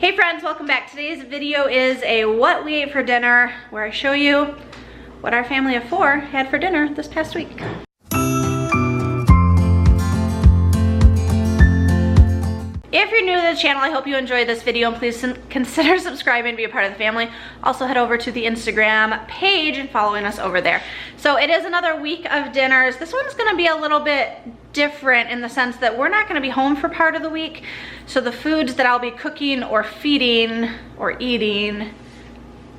Hey friends, welcome back. Today's video is a what we ate for dinner, where I show you what our family of 4 had for dinner this past week. If you're new to the channel, I hope you enjoyed this video and please consider subscribing to be a part of the family. Also head over to the Instagram page and following us over there. So it is another week of dinners. This one's gonna be a little bit different in the sense that we're not gonna be home for part of the week. So the foods that I'll be cooking or feeding or eating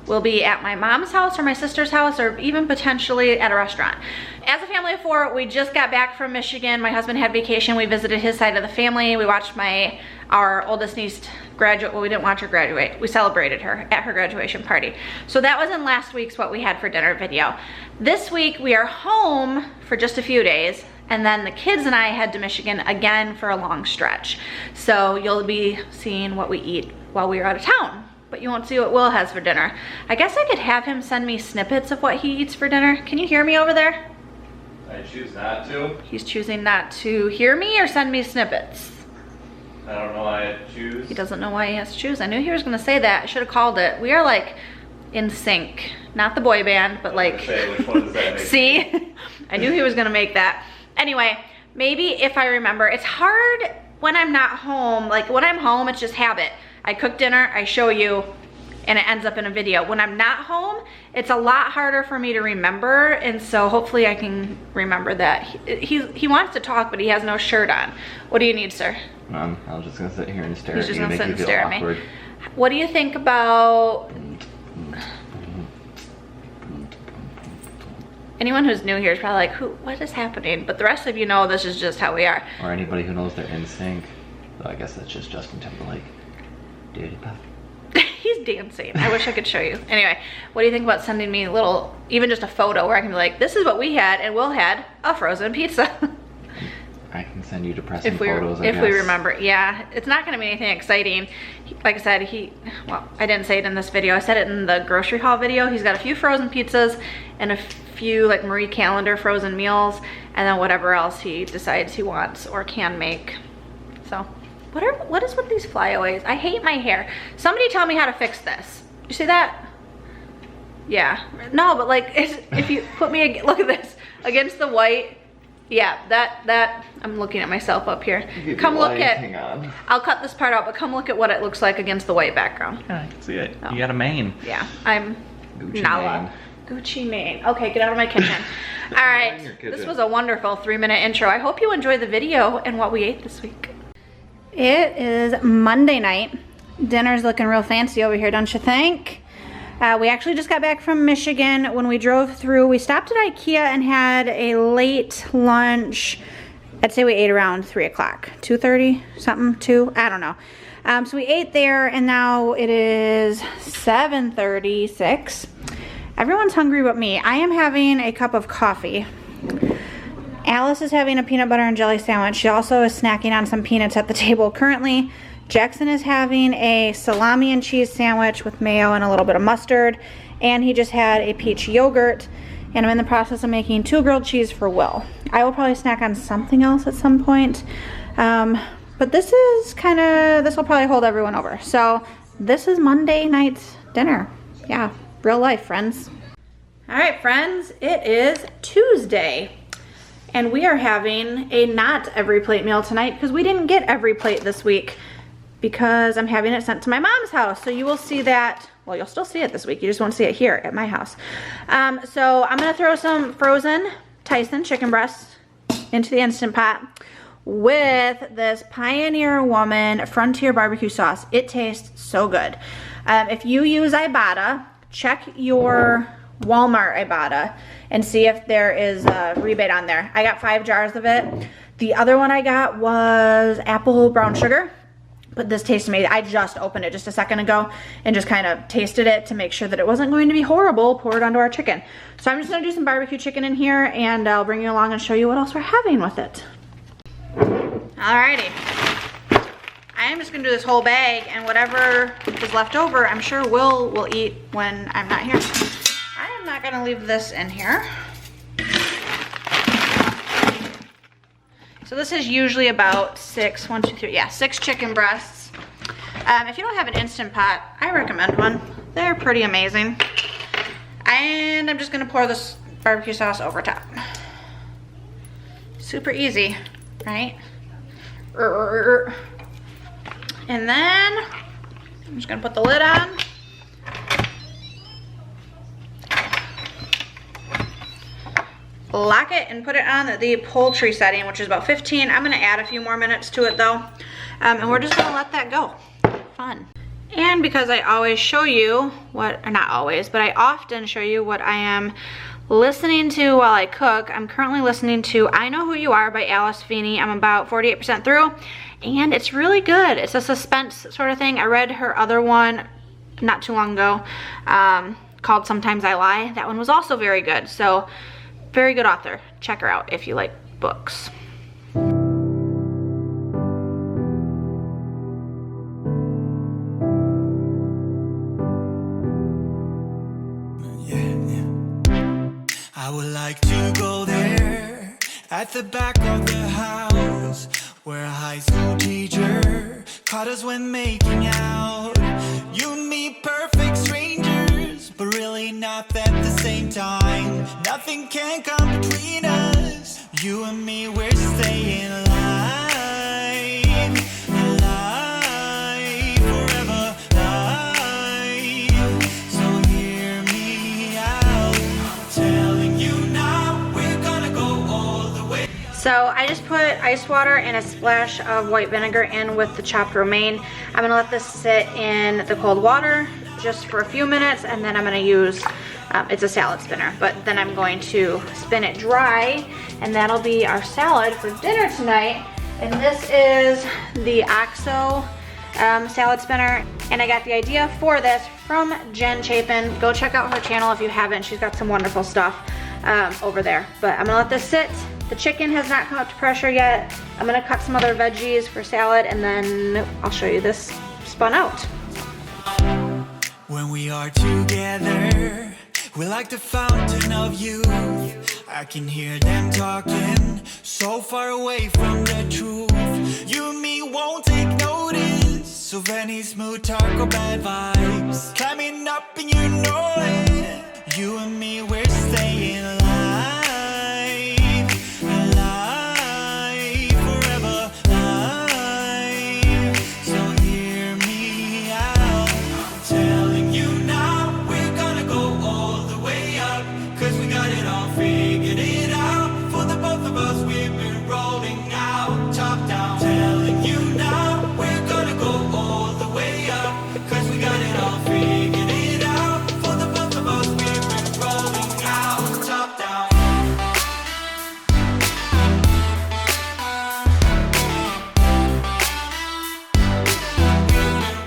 will be at my mom's house or my sister's house or even potentially at a restaurant. As a family of 4, we just got back from Michigan. My husband had vacation. We visited his side of the family. We watched our oldest niece graduate. Well, we didn't watch her graduate. We celebrated her at her graduation party. So that was in last week's what we had for dinner video. This week we are home for just a few days, and then the kids and I head to Michigan again for a long stretch. So you'll be seeing what we eat while we are out of town, but you won't see what Will has for dinner. I guess I could have him send me snippets of what he eats for dinner. Can you hear me over there? I choose not to. He's choosing not to hear me or send me snippets. I don't know why I choose. He doesn't know why he has to choose. I knew he was gonna say that. I should have called it. We are like in sync. Not the boy band, but like. Say, which one does that make? See? I knew he was gonna make that. Anyway, maybe if I remember. It's hard when I'm not home. Like when I'm home, it's just habit. I cook dinner, I show you, and it ends up in a video. When I'm not home, it's a lot harder for me to remember, and so hopefully I can remember that. He wants to talk, but he has no shirt on. What do you need, sir? I was just gonna sit here and stare He's at just you, gonna make sit you and feel stare awkward. at me. What do you think about... Anyone who's new here is probably like, what is happening? But the rest of you know this is just how we are. Or anybody who knows they're in sync. So I guess that's just Justin Timberlake. Dirty Puff. He's dancing. I wish I could show you. Anyway, what do you think about sending me a little, even just a photo where I can be like, this is what we had, and Will had a frozen pizza. I can send you depressing photos, I If guess. we remember. Yeah, it's not gonna be anything exciting. Like I said, well, I didn't say it in this video. I said it in the grocery haul video. He's got a few frozen pizzas and a few like Marie Calendar frozen meals, and then whatever else he decides he wants or can make. So. What is with these flyaways? I hate my hair. Somebody tell me how to fix this. You see that? Yeah. No, but like if you put me, look at this, against the white. Yeah, that I'm looking at myself up here. Come look at, hang on. I'll cut this part out, but come look at what it looks like against the white background. Yeah, I can see it. Oh. You got a mane. Yeah, I'm Gucci Nala. mane. Gucci mane. Okay, get out of my kitchen. All right, this was a wonderful 3-minute intro. I hope you enjoyed the video and what we ate this week. It is Monday night. Dinner's looking real fancy over here, don't you think? We actually just got back from Michigan. When we drove through, we stopped at IKEA and had a late lunch. I'd say we ate around 3 o'clock, 2:30, something, 2, I don't know. So we ate there, and now it is 7:36. Everyone's hungry but me. I am having a cup of coffee. Alice is having a peanut butter and jelly sandwich. She also is snacking on some peanuts at the table currently. Jackson is having a salami and cheese sandwich with mayo and a little bit of mustard. And he just had a peach yogurt. And I'm in the process of making 2 grilled cheese for Will. I will probably snack on something else at some point. But this will probably hold everyone over. So this is Monday night's dinner. Yeah, real life, friends. All right, friends, it is Tuesday. And we are having a not every plate meal tonight because we didn't get every plate this week because I'm having it sent to my mom's house. So you will see that, well, you'll still see it this week. You just won't see it here at my house. So I'm gonna throw some frozen Tyson chicken breasts into the Instant Pot with this Pioneer Woman Frontier barbecue sauce. It tastes so good. If you use Ibotta, check your Walmart Ibotta and see if there is a rebate on there. I got 5 jars of it. The other one I got was apple brown sugar, but this tastes amazing. I just opened it just a second ago and just kind of tasted it to make sure that it wasn't going to be horrible. Pour it onto our chicken. So I'm just gonna do some barbecue chicken in here, and I'll bring you along and show you what else we're having with it. Alrighty. I am just gonna do this whole bag, and whatever is left over, I'm sure will eat when I'm not here. I'm not gonna leave this in here. So this is usually about 6 chicken breasts. If you don't have an Instant Pot, I recommend one. They're pretty amazing. And I'm just gonna pour this barbecue sauce over top. Super easy, right? And then I'm just gonna put the lid on. Lock it and put it on the poultry setting, which is about 15. I'm gonna add a few more minutes to it though. And we're just gonna let that go. Fun. And because I always show you what, or not always, but I often show you what I am listening to while I cook, I'm currently listening to I Know Who You Are by Alice Feeney. I'm about 48% through, and it's really good. It's a suspense sort of thing. I read her other one not too long ago called Sometimes I Lie. That one was also very good. So, very good author. Check her out if you like books. I would like to go there at the back of the house where a high school teacher caught us when making out. You and me, perfect strangers, but really not at the same time. Nothing can come between us. You and me, we're staying alive, alive, forever alive. So hear me out, telling you now we're gonna go all the way. So I just put ice water and a splash of white vinegar in with the chopped romaine. I'm gonna let this sit in the cold water just for a few minutes, and then I'm gonna use, it's a salad spinner, but then I'm going to spin it dry, and that'll be our salad for dinner tonight. And this is the OXO salad spinner, and I got the idea for this from Jen Chapin. Go check out her channel if you haven't. She's got some wonderful stuff over there. But I'm gonna let this sit. The chicken has not come up to pressure yet. I'm gonna cut some other veggies for salad, and then I'll show you this spun out. When we are together, we're like the fountain of youth. I can hear them talking so far away from the truth. You and me won't take notice of any smooth talk or bad vibes. Climbing up and you know it. You and me, we're staying alive, alive, forever alive. So hear me out, telling you now we're gonna go all the way up, 'cause we got it all figured it out. For the both of us, we've been rolling out, top down. Telling you now we're gonna go all the way up, 'cause we got it all figured it out. For the both of us, we've been rolling out, top down.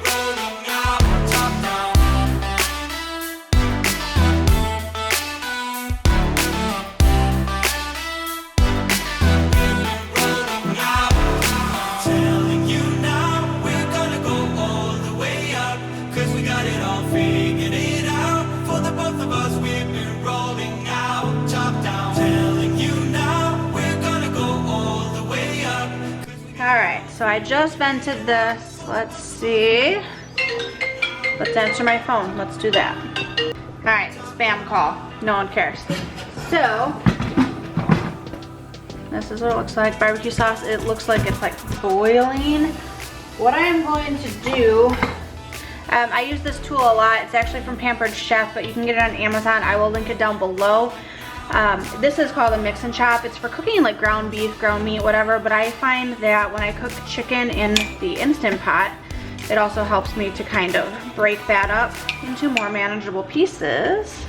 Rolling out, top down. Rolling out. Telling you now we're gonna go all the way up, 'cause we got it all figured it out. For the both of us, we've been rolling out, top down. Telling you now we're gonna go all the way up, 'cause we All right, so I just vented this. Let's see. Let's answer my phone. Let's do that. All right, spam call. No one cares. So, this is what it looks like. Barbecue sauce. It looks like it's like boiling. What I am going to do, I use this tool a lot. It's actually from Pampered Chef, but you can get it on Amazon. I will link it down below. This is called a mix and chop. It's for cooking like ground beef, ground meat, whatever, but I find that when I cook chicken in the Instant Pot, it also helps me to kind of break that up into more manageable pieces.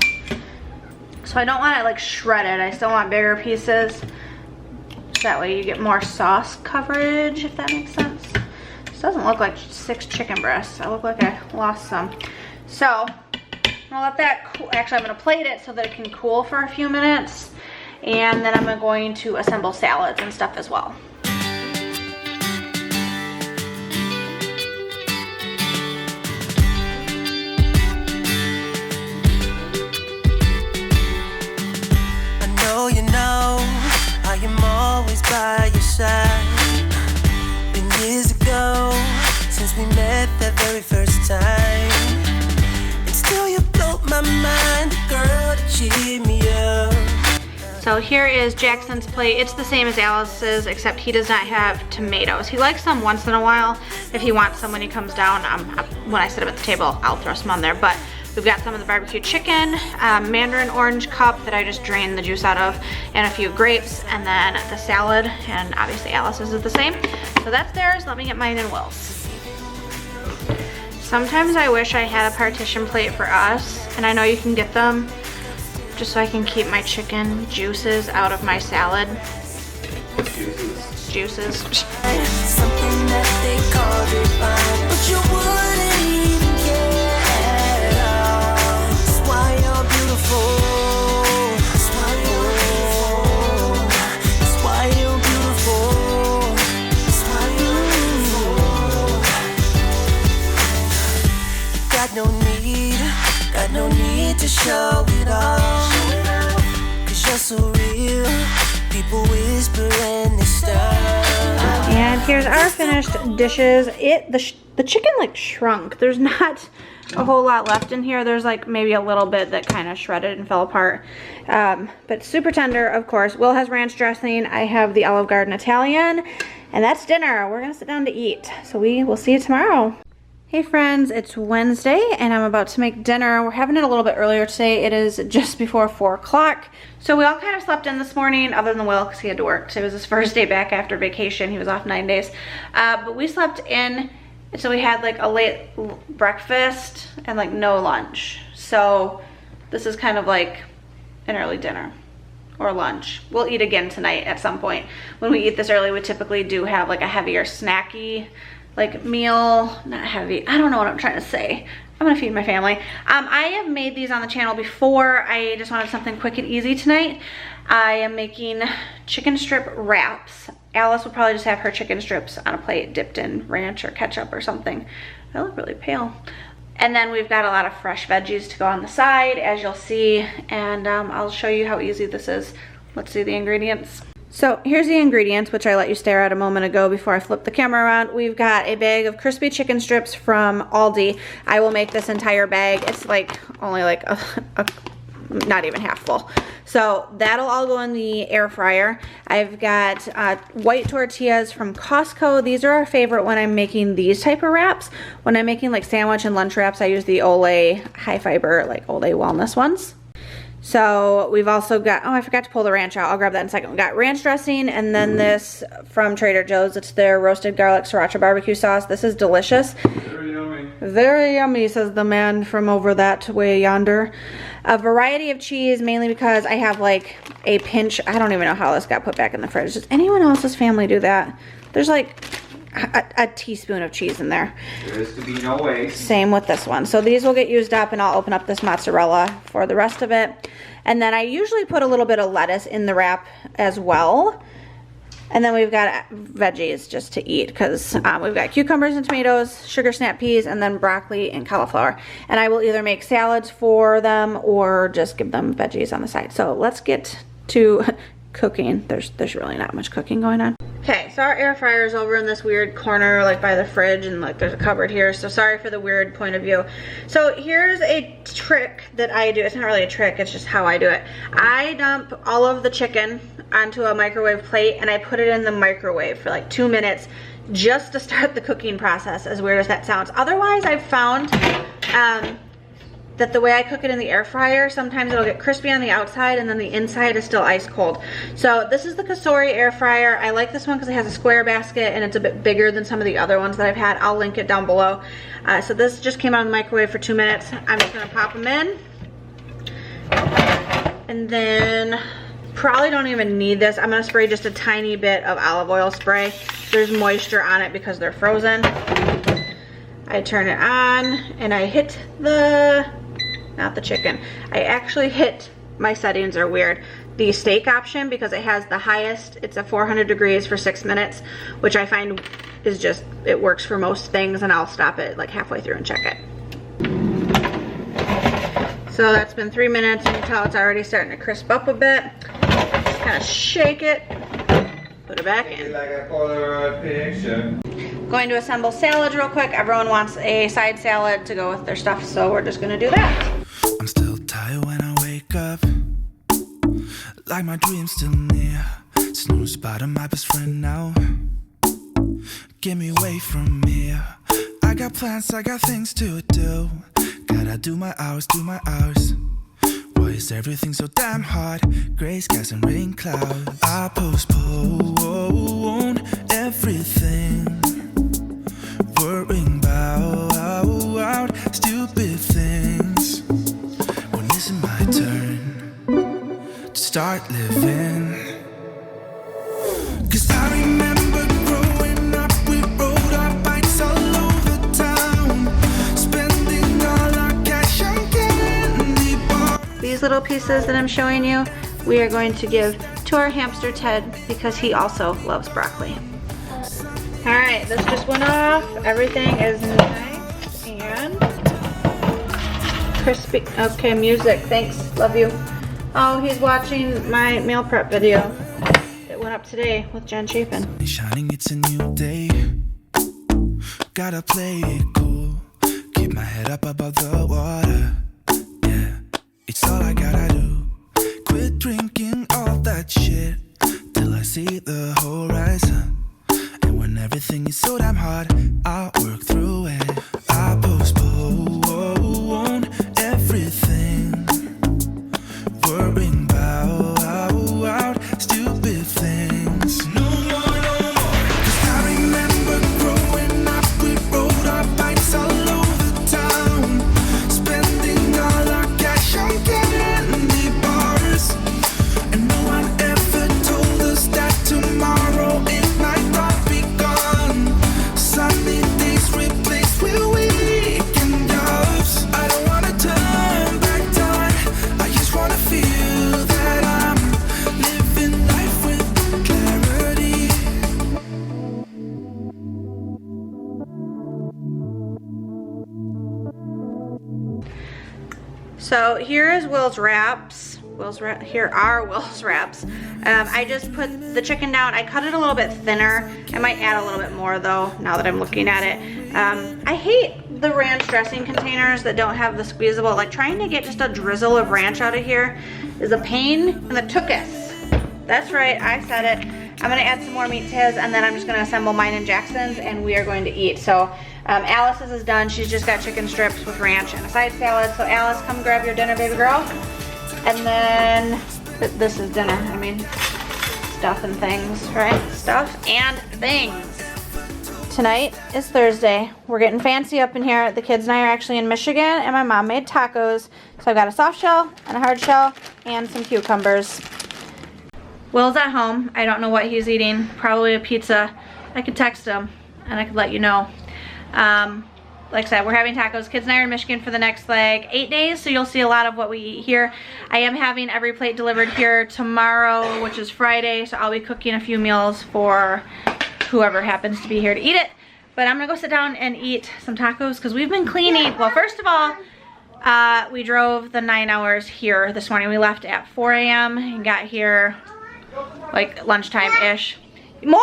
So I don't want it like shredded. I still want bigger pieces. So that way you get more sauce coverage, if that makes sense. This doesn't look like 6 chicken breasts. I look like I lost some. So I'm gonna let that cool. Actually, I'm gonna plate it so that it can cool for a few minutes. And then I'm going to assemble salads and stuff as well. I know you know I am always by your side. Been years ago since we met that time. And still you blow my mind, girl, to cheer me up. So here is Jackson's plate. It's the same as Alice's, except he does not have tomatoes. He likes them once in a while. If he wants some when he comes down, when I sit him at the table, I'll throw some on there. But we've got some of the barbecue chicken, mandarin orange cup that I just drained the juice out of, and a few grapes, and then the salad, and obviously Alice's is the same. So that's theirs. Let me get mine and Will's. Sometimes I wish I had a partition plate for us, and I know you can get them, just so I can keep my chicken juices out of my salad. Juices. Something that they call divine, but you wouldn't even care at all. That's why you're beautiful. That's why you're beautiful. That's why you're beautiful. That's why you're beautiful. Got no need to show it all. 'Cause you're so real. People whisper and they start. And here's our finished dishes. The chicken like shrunk. There's not a whole lot left in here. There's like maybe a little bit that kind of shredded and fell apart. But super tender, of course. Will has ranch dressing. I have the Olive Garden Italian. And that's dinner. We're gonna sit down to eat. So we will see you tomorrow. Hey friends, it's Wednesday and I'm about to make dinner. We're having it a little bit earlier today. It is just before 4 o'clock. So we all kind of slept in this morning, other than Will, because he had to work. So it was his first day back after vacation. He was off 9 days. But we slept in, so we had like a late breakfast and like no lunch. So this is kind of like an early dinner or lunch. We'll eat again tonight at some point. When we eat this early, we typically do have like a heavier snacky like meal, not heavy. I don't know what I'm trying to say. I'm gonna feed my family. I have made these on the channel before. I just wanted something quick and easy tonight. I am making chicken strip wraps. Alice will probably just have her chicken strips on a plate dipped in ranch or ketchup or something. I look really pale. And then we've got a lot of fresh veggies to go on the side, as you'll see, and I'll show you how easy this is. Let's see the ingredients. So here's the ingredients, which I let you stare at a moment ago before I flipped the camera around. We've got a bag of crispy chicken strips from Aldi. I will make this entire bag. It's like only like not even half full. So that'll all go in the air fryer. I've got white tortillas from Costco. These are our favorite when I'm making these type of wraps. When I'm making like sandwich and lunch wraps, I use the Olay high fiber, like Olay wellness ones. So we've also got, oh, I forgot to pull the ranch out. I'll grab that in a second. We got ranch dressing, and then this from Trader Joe's. It's their roasted garlic sriracha barbecue sauce. This is delicious. Very yummy. Very yummy, says the man from over that way yonder. A variety of cheese, mainly because I have like a pinch. I don't even know how this got put back in the fridge. Does anyone else's family do that? There's like a teaspoon of cheese in there. There is to be no waste. Same with this one. So these will get used up, and I'll open up this mozzarella for the rest of it. And then I usually put a little bit of lettuce in the wrap as well. And then we've got veggies just to eat, because we've got cucumbers and tomatoes, sugar snap peas, and then broccoli and cauliflower. And I will either make salads for them or just give them veggies on the side. So let's get to cooking. There's really not much cooking going on. Okay, so our air fryer is over in this weird corner, like by the fridge, and like there's a cupboard here, so sorry for the weird point of view. So here's a trick that I do. It's not really a trick, it's just how I do it. I dump all of the chicken onto a microwave plate, and I put it in the microwave for like 2 minutes just to start the cooking process, as weird as that sounds. Otherwise, I've found that the way I cook it in the air fryer, sometimes it'll get crispy on the outside and then the inside is still ice cold. So this is the Kasori air fryer. I like this one because it has a square basket and it's a bit bigger than some of the other ones that I've had. I'll link it down below. So this just came out of the microwave for 2 minutes. I'm just gonna pop them in. And then, probably don't even need this. I'm gonna spray just a tiny bit of olive oil spray. There's moisture on it because they're frozen. I turn it on and I hit not the chicken. I actually hit, my settings are weird, the steak option, because it has the highest, it's at 400 degrees for 6 minutes, which I find is just, it works for most things, and I'll stop it like halfway through and check it. So that's been 3 minutes, and you can tell it's already starting to crisp up a bit. Just kind of shake it, put it back in. Like a Polaroid picture. going to assemble salads real quick. Everyone wants a side salad to go with their stuff, so we're just gonna do that. I'm still tired when I wake up, like my dream's still near. Snooze spot on my best friend now. Get me away from here. I got plans, I got things to do. Gotta do my hours, do my hours. Why is everything so damn hard? Gray skies and rain clouds. I postpone everything, worrying about stupid things. When is it my turn to start living? 'Cause I remember growing up, we rode our bikes all over town, spending all our cash on candy bars. These little pieces that I'm showing you, we are going to give to our hamster Ted because he also loves broccoli. All right, this just went off. Everything is nice and crispy. Okay, music, thanks, love you. Oh, he's watching my meal prep video. It went up today with Jen Chapin. Shining, it's a new day. Gotta play it cool. Keep my head up above the water. Yeah, it's all I gotta do. Quit drinking all that shit till I see the horizon. And when everything is so damn hard, I'll work through it. I postpone everything, worrying about stupid things. No more, no more. 'Cause I remember growing up, we rode our bikes all over town, spending all our cash on candy bars. And no one ever told us that tomorrow it might not be gone. Sunny days replaced with weekend jobs. I don't wanna turn back time, I just wanna feel that I'm living life with clarity. So here is Will's wraps. Here are Will's wraps. I just put the chicken down. I cut it a little bit thinner. I might add a little bit more though, now that I'm looking at it. I hate the ranch dressing containers that don't have the squeezable. Like trying to get just a drizzle of ranch out of here is a pain in the tuchus. That's right, I said it. I'm gonna add some more meat to his and then I'm just gonna assemble mine and Jackson's and we are going to eat. So Alice's is done. She's just got chicken strips with ranch and a side salad. So Alice, come grab your dinner, baby girl. And then, this is dinner, I mean, stuff and things, right? Stuff and things. Tonight is Thursday. We're getting fancy up in here. The kids and I are actually in Michigan and my mom made tacos. So I've got a soft shell and a hard shell and some cucumbers. Will's at home. I don't know what he's eating. Probably a pizza. I could text him and I could let you know. Like I said, we're having tacos. Kids and I are in Michigan for the next like 8 days, so you'll see a lot of what we eat here. I am having every plate delivered here tomorrow, which is Friday, so I'll be cooking a few meals for whoever happens to be here to eat it. But I'm gonna go sit down and eat some tacos because we've been cleaning. Well, first of all, we drove the 9 hours here this morning. We left at 4 a.m. and got here like lunchtime-ish. More?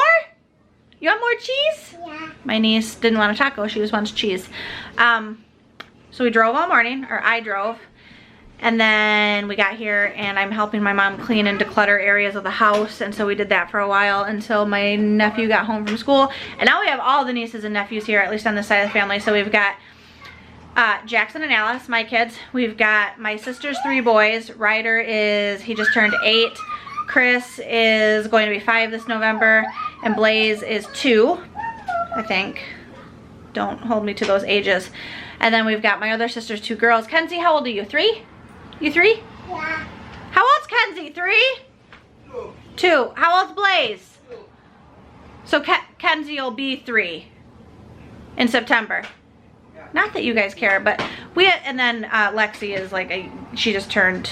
You want more cheese? Yeah. My niece didn't want a taco, she just wants cheese. So we drove all morning, or I drove, and then we got here and I'm helping my mom clean and declutter areas of the house, and so we did that for a while until my nephew got home from school. And now we have all the nieces and nephews here, at least on this side of the family. So we've got Jackson and Alice, my kids. We've got my sister's 3 boys. Ryder he just turned 8. Chris is going to be 5 this November, and Blaze is 2, I think. Don't hold me to those ages. And then we've got my other sister's 2 girls. Kenzie, how old are you? 3? You 3? Yeah. How old's Kenzie? 3? 2. How old's Blaze? 2. So Kenzie will be 3 in September. Not that you guys care, but and then Lexi is like, she just turned,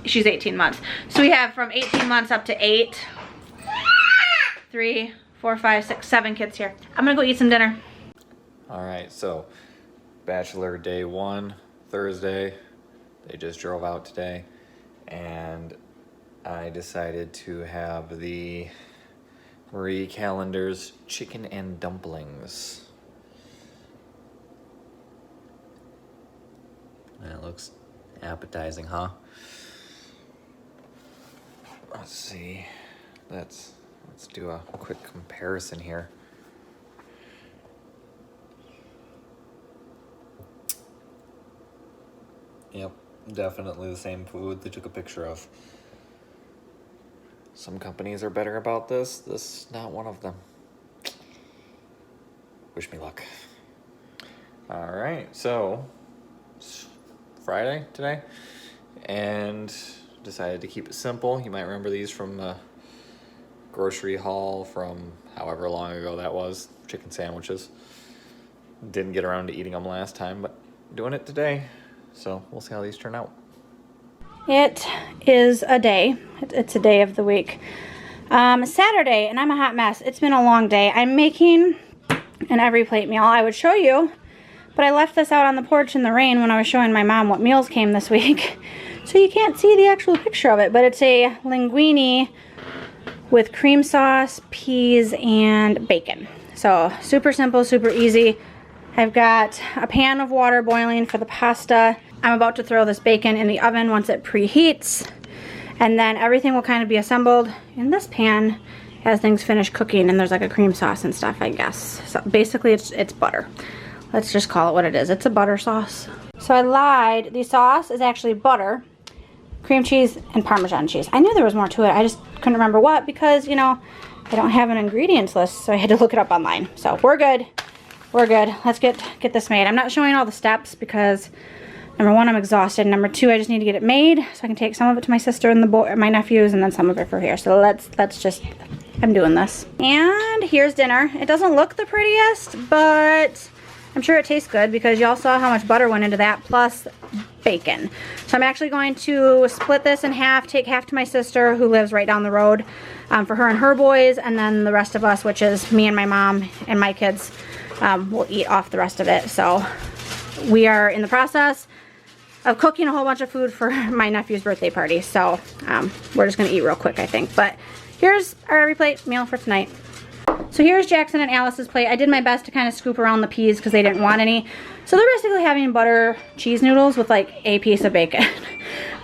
she's 18 months. So we have from 18 months up to 8, 3, 4, 5, 6, 7 kids here. I'm gonna go eat some dinner. All right, so Bachelor Day 1, Thursday. They just drove out today, and I decided to have the Marie Callender's chicken and dumplings. That looks appetizing, huh? Let's see. Let's do a quick comparison here. Yep, definitely the same food they took a picture of. Some companies are better about this. This is not one of them. Wish me luck. All right, so it's Friday today, and decided to keep it simple. You might remember these from the grocery haul from however long ago that was. Chicken sandwiches. Didn't get around to eating them last time, but doing it today. So we'll see how these turn out. It is a day. It's a day of the week. Saturday, and I'm a hot mess. It's been a long day. I'm making an every plate meal. I would show you, but I left this out on the porch in the rain when I was showing my mom what meals came this week. So you can't see the actual picture of it, but it's a linguini with cream sauce, peas, and bacon. So super simple, super easy. I've got a pan of water boiling for the pasta. I'm about to throw this bacon in the oven once it preheats, and then everything will kind of be assembled in this pan as things finish cooking, and there's like a cream sauce and stuff, I guess. So basically it's butter. Let's just call it what it is. It's a butter sauce. So I lied. The sauce is actually butter, cream cheese, and Parmesan cheese. I knew there was more to it. I just couldn't remember what because, you know, I don't have an ingredients list, so I had to look it up online. So we're good. We're good. Let's get this made. I'm not showing all the steps because number one, I'm exhausted. Number two, I just need to get it made so I can take some of it to my sister and my nephews, and then some of it for here. So let's just, I'm doing this. And here's dinner. It doesn't look the prettiest, but I'm sure it tastes good because y'all saw how much butter went into that, plus bacon. So I'm actually going to split this in half, take half to my sister who lives right down the road for her and her boys, and then the rest of us, which is me and my mom and my kids, will eat off the rest of it. So we are in the process of cooking a whole bunch of food for my nephew's birthday party. So we're just gonna eat real quick, I think. But here's our every plate meal for tonight. So here's Jackson and Alice's plate. I did my best to kind of scoop around the peas because they didn't want any. So they're basically having butter cheese noodles with like a piece of bacon.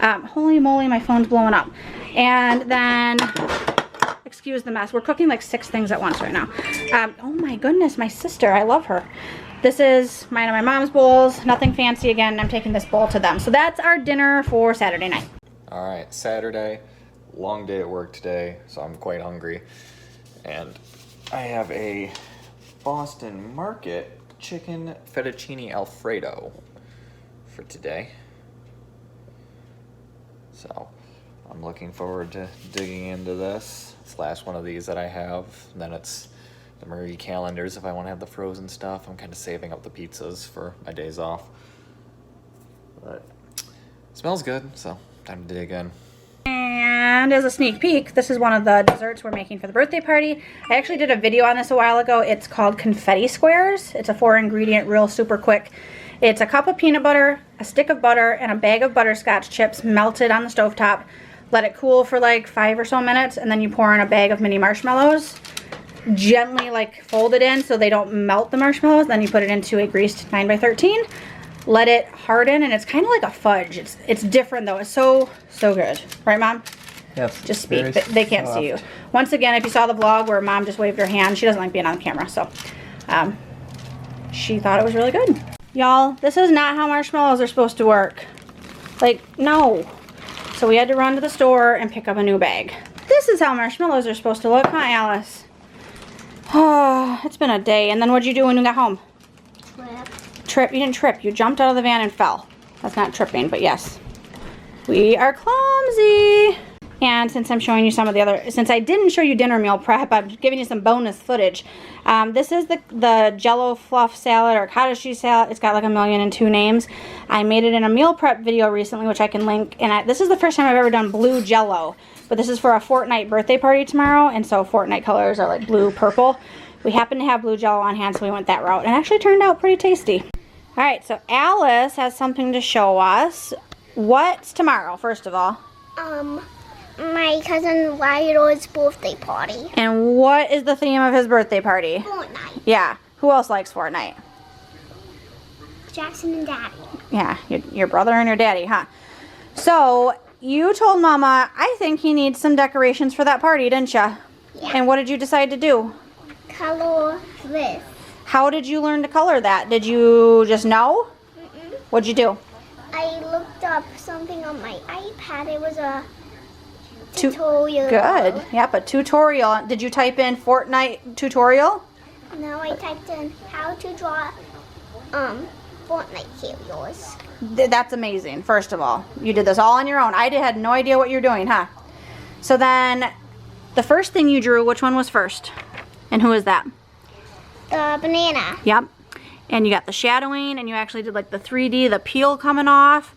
Holy moly, my phone's blowing up. And then, excuse the mess. We're cooking like 6 things at once right now. Oh my goodness, my sister, I love her. This is mine and my mom's bowls. Nothing fancy again. I'm taking this bowl to them. So that's our dinner for Saturday night. All right, Saturday, long day at work today, so I'm quite hungry. And I have a Boston Market chicken fettuccine Alfredo for today. So I'm looking forward to digging into this. It's the last one of these that I have. And then it's the Marie Callender's if I want to have the frozen stuff. I'm kind of saving up the pizzas for my days off. But it smells good, so time to dig in. And as a sneak peek, this is one of the desserts we're making for the birthday party. I actually did a video on this a while ago. It's called confetti squares. It's a 4-ingredient, real super quick. It's a cup of peanut butter, a stick of butter, and a bag of butterscotch chips melted on the stovetop. Let it cool for like 5 or so minutes, and then you pour in a bag of mini marshmallows. Gently like fold it in so they don't melt the marshmallows. Then you put it into a greased 9x13. Let it harden, and it's kind of like a fudge. It's different though. It's so good, right, Mom? Yes. Just speak. They can't see you. Once again, if you saw the vlog where Mom just waved her hand, she doesn't like being on camera, so she thought it was really good. Y'all, this is not how marshmallows are supposed to work. Like, no. So we had to run to the store and pick up a new bag. This is how marshmallows are supposed to look, huh, Alice? Oh, it's been a day. And then what'd you do when you got home? Trip. You didn't trip. You jumped out of the van and fell. That's not tripping, but yes. We are clumsy. And since I'm showing you some of the other, since I didn't show you dinner meal prep, I'm giving you some bonus footage. This is the Jello fluff salad or cottage cheese salad. It's got like 1,002 names. I made it in a meal prep video recently, which I can link. And this is the first time I've ever done blue Jello. But this is for a Fortnite birthday party tomorrow. And so Fortnite colors are like blue, purple. We happen to have blue Jello on hand, so we went that route. And it actually turned out pretty tasty. All right, so Alice has something to show us. What's tomorrow, first of all? my cousin Ryder's birthday party. And what is the theme of his birthday party? Fortnite. Yeah. Who else likes Fortnite? Jackson and Daddy. Yeah, your brother and your daddy, huh? So, you told Mama, I think he needs some decorations for that party, didn't you? Yeah. And what did you decide to do? Color this. How did you learn to color that? Did you just know? What'd you do? I looked up something on my iPad. It was a Tu- tutorial. Good. Yep, a tutorial. Did you type in Fortnite tutorial? Now I typed in how to draw Fortnite characters. That's amazing, first of all. You did this all on your own. I had no idea what you're doing, huh? So then, the first thing you drew, which one was first? And who is that? The banana. Yep. And you got the shadowing, and you actually did like the 3D, the peel coming off.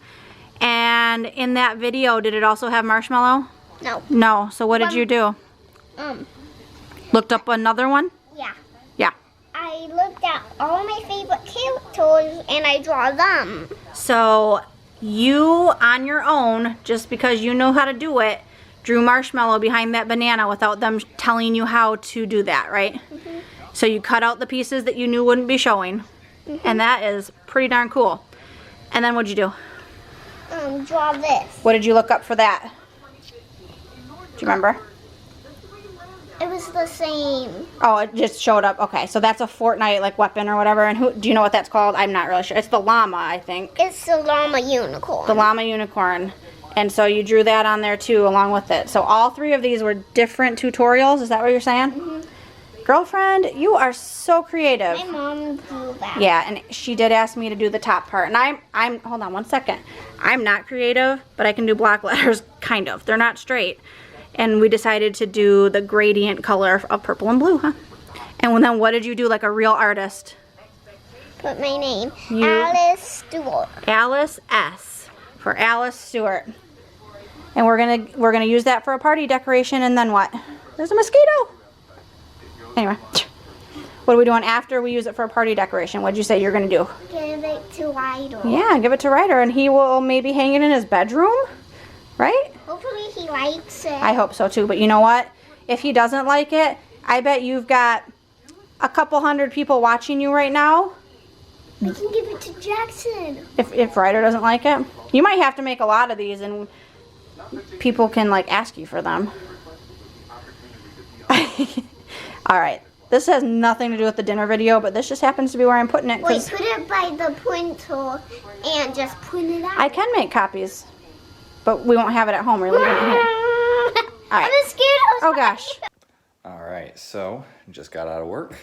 And in that video, did it also have marshmallow? No. No. So what did you do? Looked up another one? Yeah. Yeah. I looked at all my favorite characters and I draw them. So you, on your own, just because you know how to do it, drew marshmallow behind that banana without them telling you how to do that, right? So you cut out the pieces that you knew wouldn't be showing. And that is pretty darn cool. And then what'd you do? Draw this. What did you look up for that? Do you remember? It was the same. Oh, it just showed up. Okay, so that's a Fortnite like weapon or whatever. And who do you know what that's called? I'm not really sure. It's the llama, I think. It's the llama unicorn. The llama unicorn. And so you drew that on there too along with it. So all three of these were different tutorials. Is that what you're saying? Girlfriend, you are so creative. My mom drew that. Yeah, and she did ask me to do the top part. And I'm hold on one second. I'm not creative, but I can do block letters, kind of. They're not straight. And we decided to do the gradient color of purple and blue, huh? And then what did you do like a real artist? Put my name. You- Alice Stewart. Alice S. for Alice Stewart. And we're gonna use that for a party decoration, and then what? There's a mosquito. Anyway, what are we doing after we use it for a party decoration? What'd you say you're gonna do? Give it to Ryder. Yeah, give it to Ryder, and he will maybe hang it in his bedroom, right? Hopefully he likes it. I hope so too, but you know what? If he doesn't like it, I bet you've got a couple hundred people watching you right now. We can give it to Jackson. If Ryder doesn't like it, you might have to make a lot of these, and people can like ask you for them. All right, this has nothing to do with the dinner video, but this just happens to be where I'm putting it. Wait, put it by the printer and just print it out. I can make copies, but we won't have it at home. We're leaving it here. All right. I'm scared. Oh gosh. All right, so just got out of work,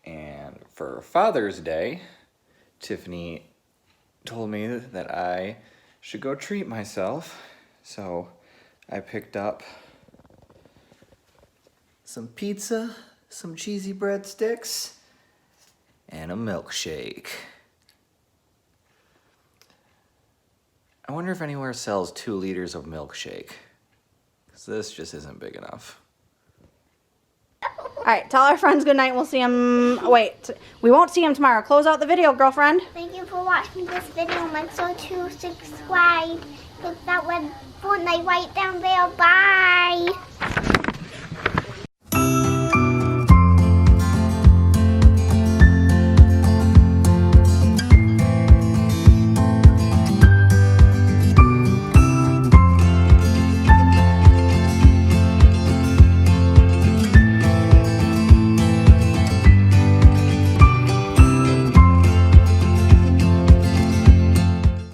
and for Father's Day, Tiffany told me that I should go treat myself, so I picked up some pizza, some cheesy breadsticks, and a milkshake. I wonder if anywhere sells 2 liters of milkshake, because this just isn't big enough. All right, tell our friends good night. We'll see them. Wait, we won't see them tomorrow. Close out the video, girlfriend. Thank you for watching this video. Make sure to subscribe. Click that red Fortnite right down there. Bye.